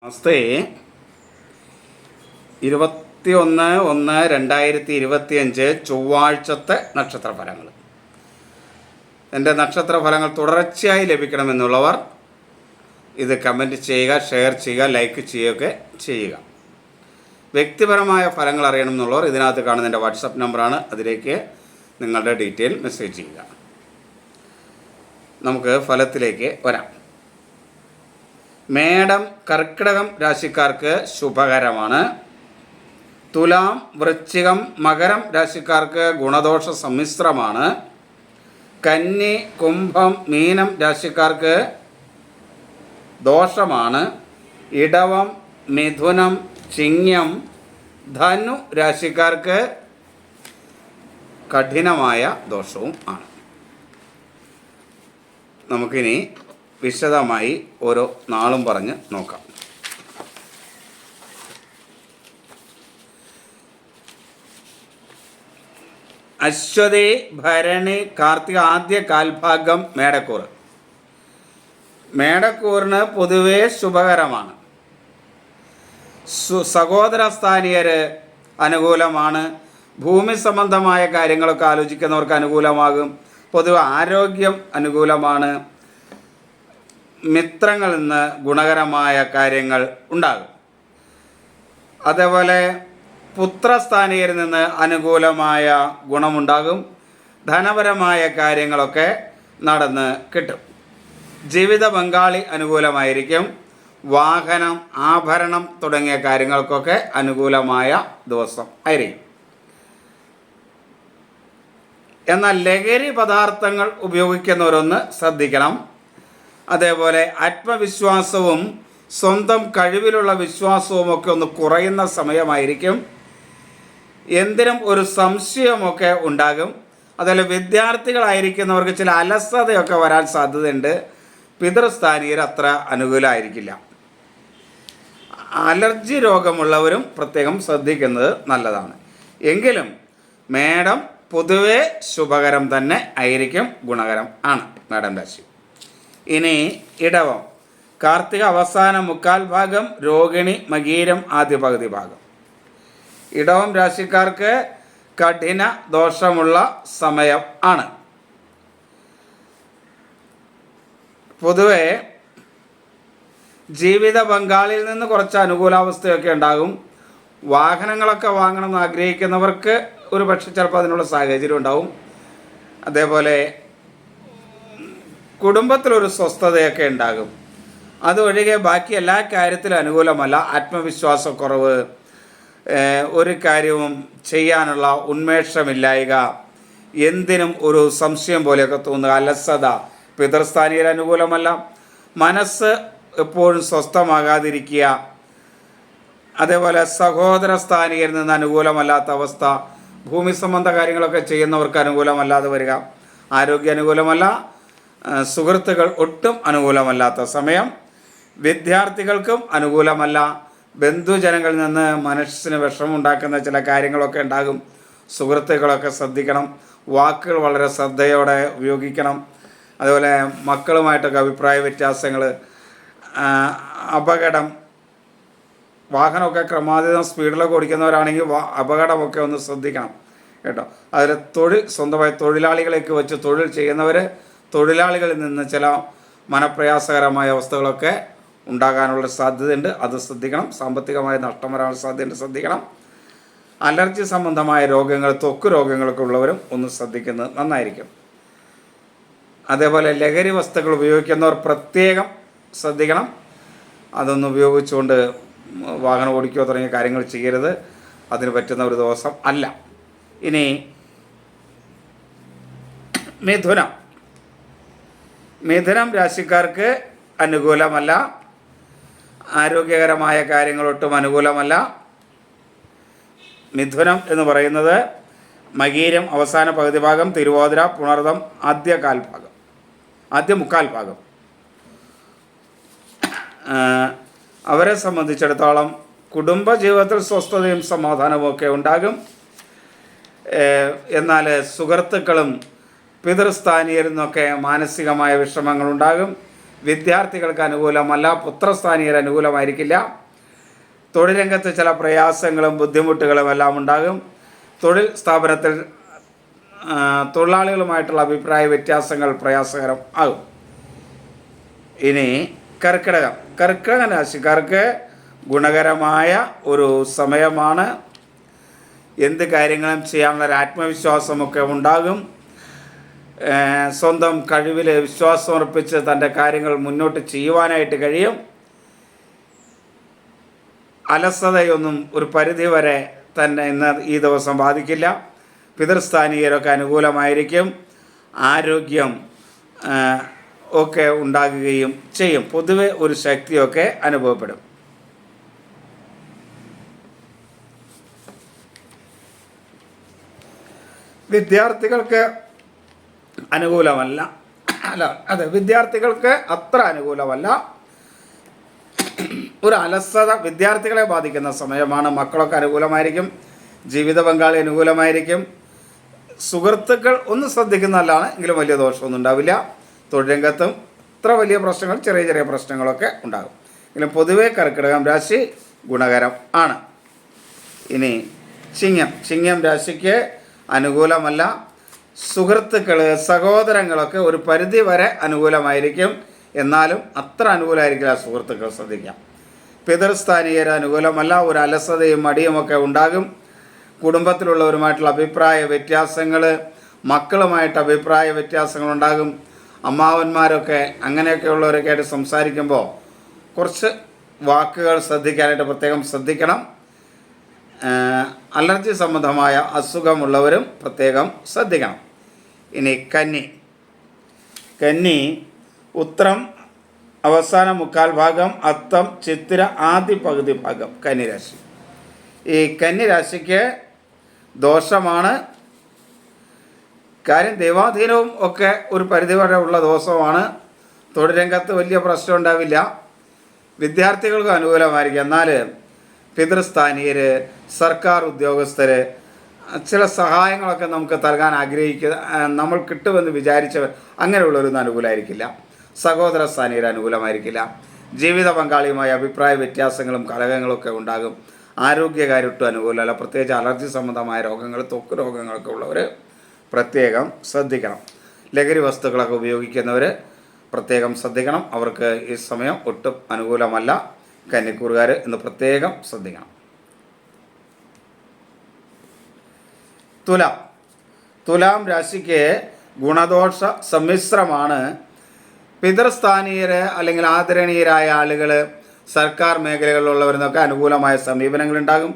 നമസ്തേ. 21/1/2025 ചൊവ്വാഴ്ചത്തെ നക്ഷത്രഫലങ്ങൾ. എൻ്റെ നക്ഷത്രഫലങ്ങൾ തുടർച്ചയായി ലഭിക്കണമെന്നുള്ളവർ ഇത് കമൻറ്റ് ചെയ്യുക, ഷെയർ ചെയ്യുക, ലൈക്ക് ചെയ്യുകയൊക്കെ ചെയ്യുക. വ്യക്തിപരമായ ഫലങ്ങൾ അറിയണമെന്നുള്ളവർ ഇതിനകത്ത് കാണുന്ന എൻ്റെ വാട്സപ്പ് നമ്പറാണ്. അതിലേക്ക് നിങ്ങളുടെ ഡീറ്റെയിൽ മെസ്സേജ് ചെയ്യുക. നമുക്ക് ഫലത്തിലേക്ക് വരാം. മേടം, കർക്കിടകം രാശിക്കാർക്ക് ശുഭകരമാണ്. തുലാം, വൃശ്ചികം, മകരം രാശിക്കാർക്ക് ഗുണദോഷ സമ്മിശ്രമാണ്. കന്നി, കുംഭം, മീനം രാശിക്കാർക്ക് ദോഷമാണ്. ഇടവം, മിഥുനം, ചിങ്ങം, ധനു രാശിക്കാർക്ക് കഠിനമായ ദോഷവും ആണ്. നമുക്കിനി വിശദമായി ഓരോ നാളും പറഞ്ഞ് നോക്കാം. അശ്വതി, ഭരണി, കാർത്തിക ആദ്യ കാൽഭാഗം മേടക്കൂർ. മേടക്കൂറിന് പൊതുവേ ശുഭകരമാണ്. സഹോദരസ്ഥാനീയർ അനുകൂലമാണ്. ഭൂമി സംബന്ധമായ കാര്യങ്ങളൊക്കെ ആലോചിക്കുന്നവർക്ക് അനുകൂലമാകും. പൊതുവെ ആരോഗ്യം അനുകൂലമാണ്. മിത്രങ്ങളിൽ നിന്ന് ഗുണകരമായ കാര്യങ്ങൾ ഉണ്ടാകും. അതേപോലെ പുത്രസ്ഥാനീയരിൽ നിന്ന് അനുകൂലമായ ഗുണമുണ്ടാകും. ധനപരമായ കാര്യങ്ങളൊക്കെ നടന്ന് കിട്ടും. ജീവിത പങ്കാളി അനുകൂലമായിരിക്കും. വാഹനം, ആഭരണം തുടങ്ങിയ കാര്യങ്ങൾക്കൊക്കെ അനുകൂലമായ ദിവസം ആയിരിക്കും. എന്നാൽ ലഹരി പദാർത്ഥങ്ങൾ ഉപയോഗിക്കുന്നവരൊന്ന് ശ്രദ്ധിക്കണം. അതേപോലെ ആത്മവിശ്വാസവും സ്വന്തം കഴിവിലുള്ള വിശ്വാസവും ഒക്കെ ഒന്ന് കുറയുന്ന സമയമായിരിക്കും. എന്തിനും ഒരു സംശയമൊക്കെ ഉണ്ടാകും. അതുപോലെ വിദ്യാർത്ഥികളായിരിക്കുന്നവർക്ക് ചില അലസതയൊക്കെ വരാൻ സാധ്യതയുണ്ട്. പിതൃസ്ഥാനീയർ അത്ര അനുകൂലമായിരിക്കില്ല. അലർജി രോഗമുള്ളവരും പ്രത്യേകം ശ്രദ്ധിക്കുന്നത് നല്ലതാണ്. എങ്കിലും മേടം പൊതുവെ ശുഭകരം തന്നെ ആയിരിക്കും, ഗുണകരം ആണ് മേടം രാശി. ഇനി ഇടവം, കാർത്തിക അവസാന മുക്കാൽ ഭാഗം, രോഹിണി, മകീരം ആദ്യ പകുതി ഭാഗം. ഇടവം രാശിക്കാർക്ക് കഠിന ദോഷമുള്ള സമയം ആണ്. പൊതുവെ ജീവിത പങ്കാളിയിൽ നിന്ന് കുറച്ച് അനുകൂലാവസ്ഥയൊക്കെ ഉണ്ടാകും. വാഹനങ്ങളൊക്കെ വാങ്ങണമെന്ന് ആഗ്രഹിക്കുന്നവർക്ക് ഒരു പക്ഷേ ചിലപ്പോൾ അതിനുള്ള സാഹചര്യം ഉണ്ടാവും. അതേപോലെ കുടുംബത്തിലൊരു സ്വസ്ഥതയൊക്കെ ഉണ്ടാകും. അതൊഴികെ ബാക്കി എല്ലാ കാര്യത്തിലും അനുകൂലമല്ല. ആത്മവിശ്വാസക്കുറവ്, ഒരു കാര്യവും ചെയ്യാനുള്ള ഉന്മേഷമില്ലായ്ക, എന്തിനും ഒരു സംശയം പോലെയൊക്കെ തോന്നുക, അലസത പിതൃസ്ഥാനീയർ അനുകൂലമല്ല. മനസ്സ് എപ്പോഴും സ്വസ്ഥമാകാതിരിക്കുക. അതേപോലെ സഹോദര സ്ഥാനീയരിൽ നിന്ന് അനുകൂലമല്ലാത്ത അവസ്ഥ. ഭൂമി സംബന്ധ കാര്യങ്ങളൊക്കെ ചെയ്യുന്നവർക്ക് അനുകൂലമല്ലാതെ വരിക. ആരോഗ്യ അനുകൂലമല്ല. സുഹൃത്തുക്കൾ ഒട്ടും അനുകൂലമല്ലാത്ത സമയം. വിദ്യാർത്ഥികൾക്കും അനുകൂലമല്ല. ബന്ധുജനങ്ങളിൽ നിന്ന് മനസ്സിന് വിഷമമുണ്ടാക്കുന്ന ചില കാര്യങ്ങളൊക്കെ ഉണ്ടാകും. സുഹൃത്തുക്കളൊക്കെ ശ്രദ്ധിക്കണം. വാക്കുകൾ വളരെ ശ്രദ്ധയോടെ ഉപയോഗിക്കണം. അതുപോലെ മക്കളുമായിട്ടൊക്കെ അഭിപ്രായ വ്യത്യാസങ്ങൾ, അപകടം, വാഹനമൊക്കെ ക്രമാതീതം സ്പീഡിലൊക്കെ ഓടിക്കുന്നവരാണെങ്കിൽ അപകടമൊക്കെ ഒന്ന് ശ്രദ്ധിക്കണം കേട്ടോ. അതിൽ തൊഴിൽ, സ്വന്തമായി തൊഴിലാളികളേക്ക് വെച്ച് തൊഴിൽ ചെയ്യുന്നവർ, തൊഴിലാളികളിൽ നിന്ന് ചില മനപ്രയാസകരമായ അവസ്ഥകളൊക്കെ ഉണ്ടാകാനുള്ള സാധ്യതയുണ്ട്. അത് ശ്രദ്ധിക്കണം. സാമ്പത്തികമായ നഷ്ടം വരാനുള്ള സാധ്യതയുണ്ട്, ശ്രദ്ധിക്കണം. അലർജി സംബന്ധമായ രോഗങ്ങൾ, ത്വക്ക് രോഗങ്ങളൊക്കെ ഉള്ളവരും ഒന്ന് ശ്രദ്ധിക്കുന്നത് നന്നായിരിക്കും. അതേപോലെ ലഹരി വസ്തുക്കൾ ഉപയോഗിക്കുന്നവർ പ്രത്യേകം ശ്രദ്ധിക്കണം. അതൊന്നും ഉപയോഗിച്ചുകൊണ്ട് വാഹനം ഓടിക്കുകയോ തുടങ്ങിയ കാര്യങ്ങൾ ചെയ്യരുത്. അതിന് പറ്റുന്ന ഒരു ദിവസം അല്ല. ഇനി മിഥുനം. മിഥുനം രാശിക്കാർക്ക് അനുകൂലമല്ല. ആരോഗ്യകരമായ കാര്യങ്ങളൊട്ടും അനുകൂലമല്ല. മിഥുനം എന്ന് പറയുന്നത് മകീരം അവസാന പകുതി ഭാഗം, തിരുവോതിര, പുണർദം ആദ്യ മുക്കാൽ ഭാഗം. അവരെ സംബന്ധിച്ചിടത്തോളം കുടുംബജീവിതത്തിൽ സ്വസ്ഥതയും സമാധാനവും ഒക്കെ ഉണ്ടാകും. എന്നാൽ സുഹൃത്തുക്കളും പിതൃസ്ഥാനീയരിൽ നിന്നൊക്കെ മാനസികമായ വിഷമങ്ങളുണ്ടാകും. വിദ്യാർത്ഥികൾക്ക് അനുകൂലമല്ല. പുത്രസ്ഥാനീയർ അനുകൂലമായിരിക്കില്ല. തൊഴിൽ രംഗത്ത് ചില പ്രയാസങ്ങളും ബുദ്ധിമുട്ടുകളും എല്ലാം ഉണ്ടാകും. തൊഴിൽ സ്ഥാപനത്തിൽ തൊഴിലാളികളുമായിട്ടുള്ള അഭിപ്രായ വ്യത്യാസങ്ങൾ പ്രയാസകരം ആകും. ഇനി കർക്കിടക രാശിക്കാർക്ക് ഗുണകരമായ ഒരു സമയമാണ്. എന്ത് കാര്യങ്ങളും ചെയ്യാനുള്ള ആത്മവിശ്വാസമൊക്കെ ഉണ്ടാകും. സ്വന്തം കഴിവിൽ വിശ്വാസമർപ്പിച്ച് തൻ്റെ കാര്യങ്ങൾ മുന്നോട്ട് ചെയ്യുവാനായിട്ട് കഴിയും. അലസതയൊന്നും ഒരു പരിധിവരെ തന്നെ ഈ ദിവസം ബാധിക്കില്ല. പിതൃസ്ഥാനീയരൊക്കെ അനുകൂലമായിരിക്കും. ആരോഗ്യം ഒക്കെ ഉണ്ടാകുകയും ചെയ്യും. പൊതുവെ ഒരു ശക്തിയൊക്കെ അനുഭവപ്പെടും. വിദ്യാർത്ഥികൾക്ക് അനുകൂലമല്ല. വിദ്യാർത്ഥികൾക്ക് അത്ര അനുകൂലമല്ല. ഒരു അലസത വിദ്യാർത്ഥികളെ ബാധിക്കുന്ന സമയമാണ്. മക്കളൊക്കെ അനുകൂലമായിരിക്കും. ജീവിത പങ്കാളി അനുകൂലമായിരിക്കും. സുഹൃത്തുക്കൾ ഒന്ന് ശ്രദ്ധിക്കുന്നതല്ലാണ്, എങ്കിലും വലിയ ദോഷമൊന്നും ഉണ്ടാവില്ല. തൊഴിൽ രംഗത്തും അത്ര വലിയ പ്രശ്നങ്ങൾ, ചെറിയ ചെറിയ പ്രശ്നങ്ങളൊക്കെ ഉണ്ടാകും. എങ്കിലും പൊതുവെ കർക്കിടകം രാശി ഗുണകരം ആണ്. ഇനി ചിങ്ങം രാശിക്ക് അനുകൂലമല്ല. സുഹൃത്തുക്കൾ, സഹോദരങ്ങളൊക്കെ ഒരു പരിധി വരെ അനുകൂലമായിരിക്കും. എന്നാലും അത്ര അനുകൂലമായിരിക്കില്ല. സുഹൃത്തുക്കൾ ശ്രദ്ധിക്കാം. പിതൃസ്ഥാനീയർ അനുകൂലമല്ല. ഒരു അലസതയും മടിയുമൊക്കെ ഉണ്ടാകും. കുടുംബത്തിലുള്ളവരുമായിട്ടുള്ള അഭിപ്രായ വ്യത്യാസങ്ങൾ, മക്കളുമായിട്ട് അഭിപ്രായ വ്യത്യാസങ്ങളുണ്ടാകും. അമ്മാവന്മാരൊക്കെ അങ്ങനെയൊക്കെ ഉള്ളവരൊക്കെ ആയിട്ട് സംസാരിക്കുമ്പോൾ കുറച്ച് വാക്കുകൾ ശ്രദ്ധിക്കാനായിട്ട് പ്രത്യേകം ശ്രദ്ധിക്കണം. അലർജി സംബന്ധമായ അസുഖമുള്ളവരും പ്രത്യേകം ശ്രദ്ധിക്കണം. ഇനി കന്നി ഉത്രം അവസാന മുക്കാൽ ഭാഗം, അത്തം ചിത്തിര ആദ്യ പകുതി ഭാഗം കന്നിരാശി. ഈ കന്നിരാശിക്ക് ദോഷമാണ്. കാര്യം ദൈവാധീനവും ഒക്കെ ഒരു പരിധിവരെ ഉള്ള ദോഷമാണ്. തൊഴിൽ രംഗത്ത് വലിയ പ്രശ്നം ഉണ്ടാവില്ല. വിദ്യാർത്ഥികൾക്ക് അനുകൂലമായിരിക്കും. എന്നാൽ പിതൃസ്ഥാനീയർ, സർക്കാർ ഉദ്യോഗസ്ഥർ ചില സഹായങ്ങളൊക്കെ നമുക്ക് നൽകാൻ നമ്മൾ കിട്ടുമെന്ന് വിചാരിച്ചവർ അങ്ങനെയുള്ളവരൊന്നും അനുകൂലമായിരിക്കില്ല. സഹോദര സ്ഥാനീയർ അനുകൂലമായിരിക്കില്ല. ജീവിത പങ്കാളിയുമായ അഭിപ്രായ വ്യത്യാസങ്ങളും കലഹങ്ങളൊക്കെ ഉണ്ടാകും. ആരോഗ്യകാര്യട്ടും അനുകൂലമല്ല. പ്രത്യേകിച്ച് അലർജി സംബന്ധമായ രോഗങ്ങൾ, ത്വക്ക് രോഗങ്ങളൊക്കെ ഉള്ളവർ പ്രത്യേകം ശ്രദ്ധിക്കണം. ലഹരി വസ്തുക്കളൊക്കെ ഉപയോഗിക്കുന്നവർ പ്രത്യേകം ശ്രദ്ധിക്കണം. അവർക്ക് ഈ സമയം ഒട്ടും അനുകൂലമല്ല. കന്നിക്കൂറുകാർ എന്ന് പ്രത്യേകം ശ്രദ്ധിക്കണം. തുലാം രാശിക്ക് ഗുണദോഷ സമ്മിശ്രമാണ്. പിതൃസ്ഥാനീയർ അല്ലെങ്കിൽ ആദരണീയരായ ആളുകൾ, സർക്കാർ മേഖലകളിലുള്ളവരെന്നൊക്കെ അനുകൂലമായ സമീപനങ്ങളുണ്ടാകും.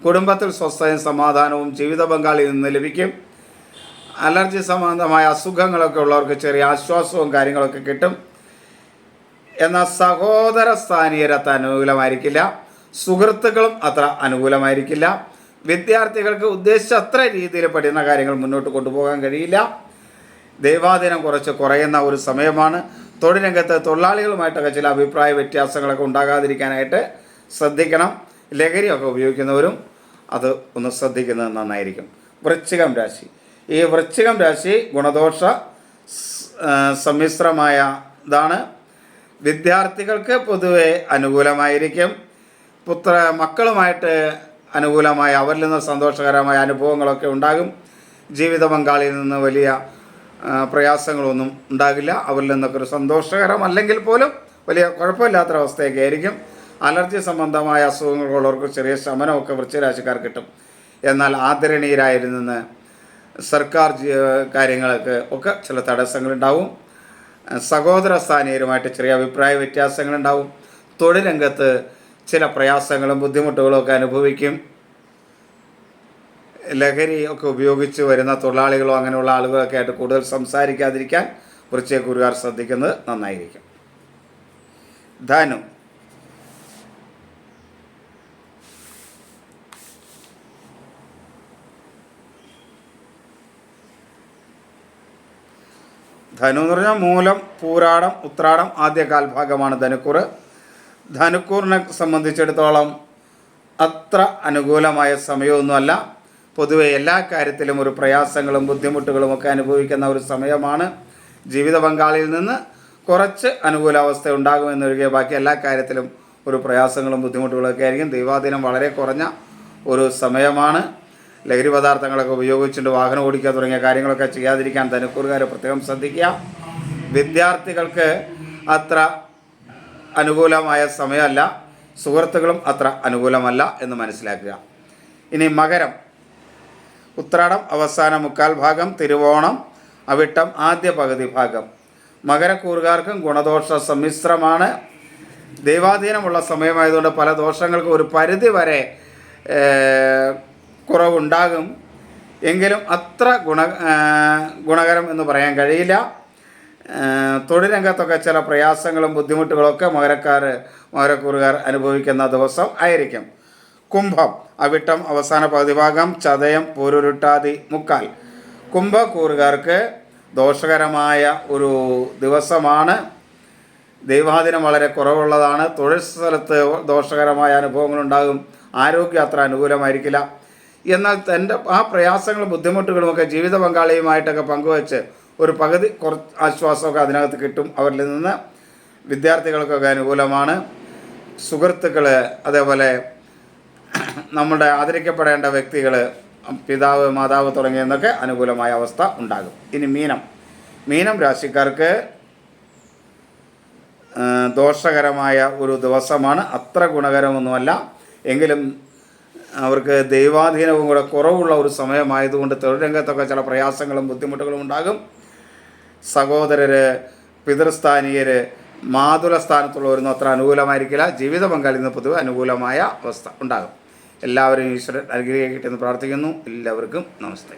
കുടുംബത്തിൽ സ്വസ്ഥതയും സമാധാനവും ജീവിത പങ്കാളിയിൽ നിന്ന് ലഭിക്കും. അലർജി സംബന്ധമായ അസുഖങ്ങളൊക്കെ ഉള്ളവർക്ക് ചെറിയ ആശ്വാസവും കാര്യങ്ങളൊക്കെ കിട്ടും. എന്നാൽ സഹോദര സ്ഥാനീയരത്ര അനുകൂലമായിരിക്കില്ല. സുഹൃത്തുക്കളും അത്ര അനുകൂലമായിരിക്കില്ല. വിദ്യാർത്ഥികൾക്ക് ഉദ്ദേശിച്ച അത്ര രീതിയിൽ പഠിക്കുന്ന കാര്യങ്ങൾ മുന്നോട്ട് കൊണ്ടുപോകാൻ കഴിയില്ല. ദൈവാധീനം കുറയുന്ന ഒരു സമയമാണ്. തൊഴിൽ രംഗത്ത് തൊഴിലാളികളുമായിട്ടൊക്കെ ചില അഭിപ്രായ വ്യത്യാസങ്ങളൊക്കെ ഉണ്ടാകാതിരിക്കാനായിട്ട് ശ്രദ്ധിക്കണം. ലഹരിയൊക്കെ ഉപയോഗിക്കുന്നവരും അത് ഒന്ന് ശ്രദ്ധിക്കുന്നത് നന്നായിരിക്കും. വൃശ്ചികം രാശി ഗുണദോഷ സമ്മിശ്രമായ ഇതാണ്. വിദ്യാർത്ഥികൾക്ക് പൊതുവെ അനുകൂലമായിരിക്കും. മക്കളുമായിട്ട് അനുകൂലമായ, അവരിൽ നിന്ന് സന്തോഷകരമായ അനുഭവങ്ങളൊക്കെ ഉണ്ടാകും. ജീവിത പങ്കാളിയിൽ നിന്ന് വലിയ പ്രയാസങ്ങളൊന്നും ഉണ്ടാകില്ല. അവരിൽ നിന്നൊക്കെ ഒരു സന്തോഷകരമല്ലെങ്കിൽ പോലും വലിയ കുഴപ്പമില്ലാത്തൊരവസ്ഥയൊക്കെ ആയിരിക്കും. അലർജി സംബന്ധമായ അസുഖങ്ങളുള്ളവർക്ക് ചെറിയ ശമനമൊക്കെ വൃശ്ചികരാശിക്കാർ കിട്ടും. എന്നാൽ ആദരണീയരായിൽ നിന്ന് സർക്കാർ കാര്യങ്ങൾക്ക് ഒക്കെ ചില തടസ്സങ്ങളുണ്ടാവും. സഹോദര സ്ഥാനീയരുമായിട്ട് ചെറിയ അഭിപ്രായ വ്യത്യാസങ്ങളുണ്ടാവും. തൊഴിൽ രംഗത്ത് ചില പ്രയാസങ്ങളും ബുദ്ധിമുട്ടുകളും ഒക്കെ അനുഭവിക്കും. ലഹരി ഒക്കെ ഉപയോഗിച്ച് വരുന്ന തൊഴിലാളികളോ അങ്ങനെയുള്ള ആളുകളൊക്കെ ആയിട്ട് കൂടുതൽ സംസാരിക്കാതിരിക്കാൻ വൃശ്ചികക്കൂറുകാർ ശ്രദ്ധിക്കുന്നത് നന്നായിരിക്കും. ധനു എന്ന് പറഞ്ഞാൽ മൂലം, പൂരാടം, ഉത്രാടം ആദ്യ കാൽഭാഗമാണ് ധനുക്കൂറ്. ധനുക്കൂറിനെ സംബന്ധിച്ചിടത്തോളം അത്ര അനുകൂലമായ സമയമൊന്നുമല്ല. പൊതുവെ എല്ലാ കാര്യത്തിലും ഒരു പ്രയാസങ്ങളും ബുദ്ധിമുട്ടുകളും ഒക്കെ അനുഭവിക്കുന്ന ഒരു സമയമാണ്. ജീവിത പങ്കാളിയിൽ നിന്ന് കുറച്ച് അനുകൂലാവസ്ഥ ഉണ്ടാകുമെന്നൊഴികെ ബാക്കി എല്ലാ കാര്യത്തിലും ഒരു പ്രയാസങ്ങളും ബുദ്ധിമുട്ടുകളൊക്കെ ആയിരിക്കും. ദൈവാധീനം വളരെ കുറഞ്ഞ ഒരു സമയമാണ്. ലഹരി പദാർത്ഥങ്ങളൊക്കെ ഉപയോഗിച്ചുകൊണ്ട് വാഹനം ഓടിക്കുക തുടങ്ങിയ കാര്യങ്ങളൊക്കെ ചെയ്യാതിരിക്കാൻ ധനുക്കൂറുകാർ പ്രത്യേകം ശ്രദ്ധിക്കുക. വിദ്യാർത്ഥികൾക്ക് അത്ര അനുകൂലമായ സമയമല്ല, സുഹൃത്തുക്കളും അത്ര അനുകൂലമല്ല എന്ന് മനസ്സിലാക്കുക. ഇനി മകരം, ഉത്രാടം അവസാന മുക്കാൽ ഭാഗം, തിരുവോണം അവിട്ടം ആദ്യ പകുതി ഭാഗം. മകരക്കൂറുകാർക്കും ഗുണദോഷ സമ്മിശ്രമാണ്. ദൈവാധീനമുള്ള സമയമായതുകൊണ്ട് പല ദോഷങ്ങൾക്കും ഒരു പരിധി വരെ കുറവുണ്ടാകും. എങ്കിലും അത്ര ഗുണകരം എന്ന് പറയാൻ കഴിയില്ല. തൊഴിൽ രംഗത്തൊക്കെ ചില പ്രയാസങ്ങളും ബുദ്ധിമുട്ടുകളൊക്കെ മകരക്കൂറുകാർ അനുഭവിക്കുന്ന ദിവസം ആയിരിക്കും. കുംഭം, അവിട്ടം അവസാന പകുതി ഭാഗം, ചതയം പൂരുരുട്ടാതി മുക്കാൽ. കുംഭക്കൂറുകാർക്ക് ദോഷകരമായ ഒരു ദിവസമാണ്. ദൈവാധീനം വളരെ കുറവുള്ളതാണ്. തൊഴിൽ സ്ഥലത്ത് ദോഷകരമായ അനുഭവങ്ങളുണ്ടാകും. ആരോഗ്യം അത്ര അനുകൂലമായിരിക്കില്ല. എന്നാൽ തൻ്റെ ആ പ്രയാസങ്ങളും ബുദ്ധിമുട്ടുകളുമൊക്കെ ജീവിത പങ്കാളിയുമായിട്ടൊക്കെ പങ്കുവച്ച് ഒരു പകുതി കുറച്ച് ആശ്വാസമൊക്കെ അതിനകത്ത് കിട്ടും അവരിൽ നിന്ന്. വിദ്യാർത്ഥികൾക്കൊക്കെ അനുകൂലമാണ്. സുഹൃത്തുക്കൾ, അതേപോലെ നമ്മുടെ ആദരിക്കപ്പെടേണ്ട വ്യക്തികൾ, പിതാവ് മാതാവ് തുടങ്ങിയെന്നൊക്കെ അനുകൂലമായ അവസ്ഥ ഉണ്ടാകും. ഇനി മീനം രാശിക്കാർക്ക് ദോഷകരമായ ഒരു ദിവസമാണ്. അത്ര ഗുണകരമൊന്നുമല്ല. എങ്കിലും അവർക്ക് ദൈവാധീനവും കൂടെ കുറവുള്ള ഒരു സമയമായതുകൊണ്ട് തൊഴിൽ രംഗത്തൊക്കെ ചില പ്രയാസങ്ങളും ബുദ്ധിമുട്ടുകളും ഉണ്ടാകും. സഹോദരർ, പിതൃസ്ഥാനീയർ, മാതുല സ്ഥാനത്തുള്ളവരൊന്നും അത്ര അനുകൂലമായിരിക്കില്ല. ജീവിത പങ്കാളിൽ നിന്ന് പൊതുവെ അനുകൂലമായ അവസ്ഥ ഉണ്ടാകും. എല്ലാവരും ഈശ്വരൻ അനുഗ്രഹിക്കട്ടെ എന്ന് പ്രാർത്ഥിക്കുന്നു. എല്ലാവർക്കും നമസ്തേ.